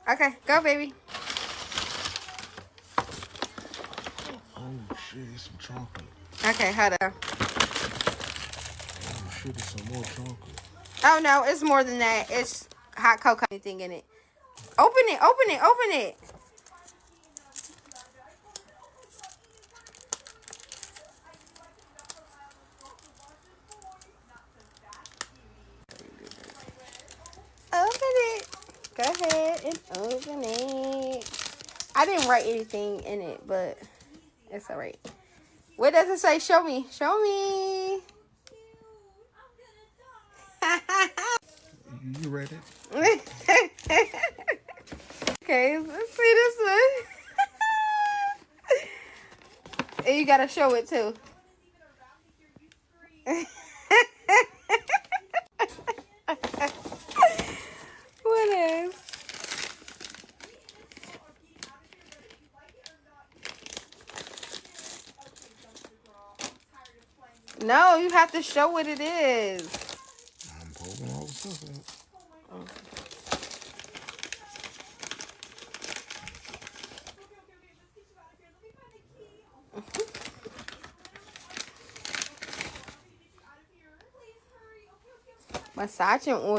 Okay, go, baby. Oh shit, it's some chocolate. Okay, hold on. Oh shit, it's some more chocolate. Oh, no, it's more than that. It's hot cocoa anything in it. Open it, open it, open it. Open it. Go ahead and open it. I didn't write anything in it, but it's all right. What does it say? Show me. Show me. You read it? Okay, let's see this one. And you gotta show it too. What is? No, you have to show what it is. I'm pulling all the stuff out. Massaging oil.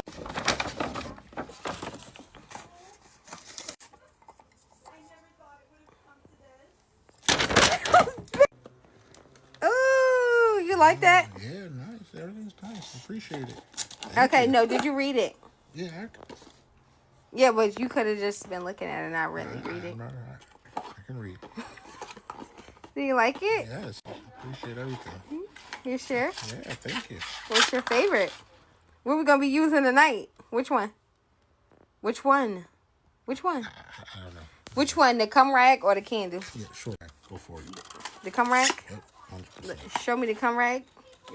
Ooh, you like that? Yeah, nice. Everything's nice. Appreciate it. Okay, no, did you read it? Yeah, Yeah, but you could have just been looking at it and not really read it. I can read. Do you like it? Yes, appreciate everything. You sure? Yeah, thank you. What's your favorite? What are we going to be using tonight? Which one? Which one? Which one? I don't know. Which one? The cum rag or the candle? Yeah, sure. Go for it. The cum rag? Yep, 100%. Show me the cum rag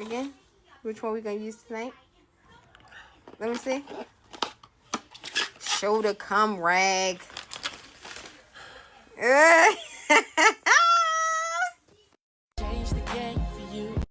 again. Which one we going to use tonight? Let me see. Show the cum rag.